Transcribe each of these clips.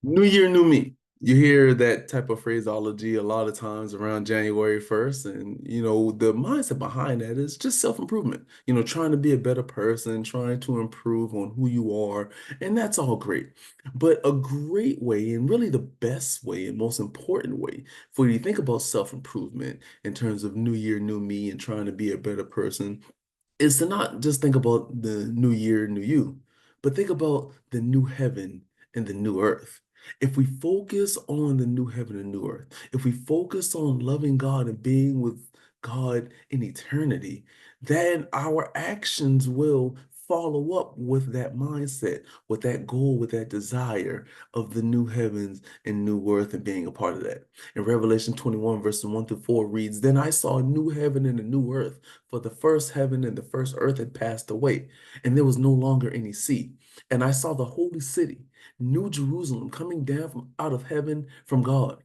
New year, new me. You hear that type of phraseology a lot of times around January 1st. And, the mindset behind that is just self-improvement, trying to be a better person, trying to improve on who you are. And that's all great. But a great way, and really the best way and most important way for you to think about self-improvement in terms of new year, new me, and trying to be a better person is to not just think about the new year, new you, but think about the new heaven and the new earth. If we focus on the new heaven and new earth, if we focus on loving God and being with God in eternity, then our actions will follow up with that mindset, with that goal, with that desire of the new heavens and new earth and being a part of that. In Revelation 21, verses 1 through 4 reads, Then I saw a new heaven and a new earth, for the first heaven and the first earth had passed away, and there was no longer any sea. And I saw the holy city, New Jerusalem, coming down from out of heaven from God,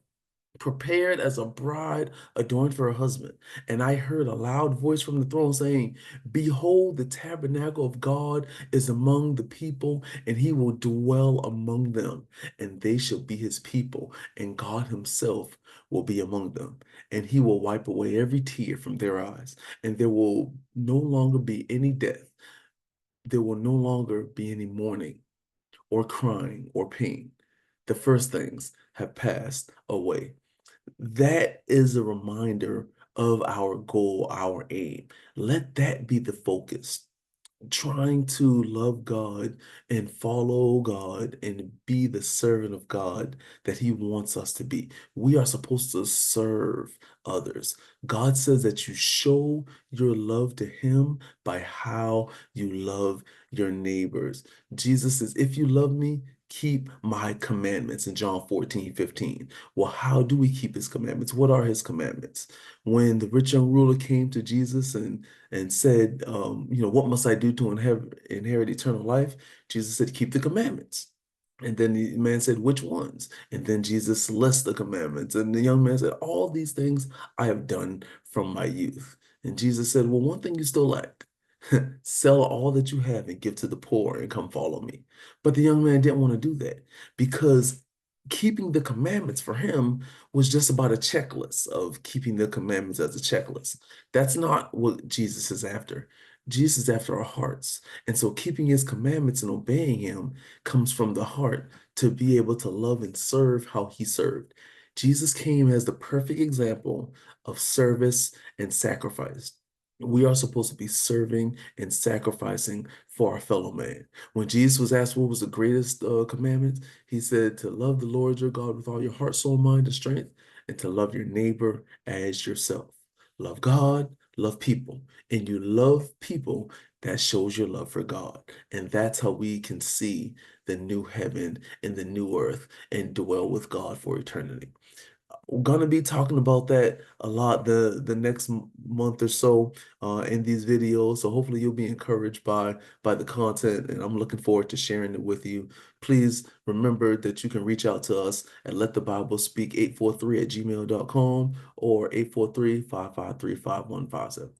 prepared as a bride adorned for her husband. And I heard a loud voice from the throne saying, Behold, the tabernacle of God is among the people, and he will dwell among them, and they shall be his people, and God himself will be among them. And he will wipe away every tear from their eyes, and there will no longer be any death. There will no longer be any mourning or crying or pain. The first things have passed away. That is a reminder of our goal, our aim. Let that be the focus. Trying to love God and follow God and be the servant of God that He wants us to be. We are supposed to serve others. God says that you show your love to Him by how you love your neighbors. Jesus says, If you love me, keep my commandments in John 14:15. Well, how do we keep his commandments? What are his commandments? When the rich young ruler came to Jesus and said, what must I do to inherit eternal life? Jesus said, keep the commandments. And then the man said, which ones? And then Jesus lists the commandments. And the young man said, all these things I have done from my youth. And Jesus said, well, one thing you still lack. Sell all that you have and give to the poor and come follow me. But the young man didn't want to do that because keeping the commandments for him was just about a checklist of keeping the commandments as a checklist. That's not what Jesus is after. Jesus is after our hearts. And so keeping his commandments and obeying him comes from the heart to be able to love and serve how he served. Jesus came as the perfect example of service and sacrifice. We are supposed to be serving and sacrificing for our fellow man. When Jesus was asked what was the greatest commandment, he said to love the Lord your God with all your heart, soul, mind, and strength, and to love your neighbor as yourself. Love God, love people. And you love people, that shows your love for God. And that's how we can see the new heaven and the new earth and dwell with God for eternity. We're gonna be talking about that a lot the next month or so in these videos. So hopefully you'll be encouraged by the content, and I'm looking forward to sharing it with you. Please remember that you can reach out to us at Let the Bible Speak 843 at gmail.com or 843-553-5157.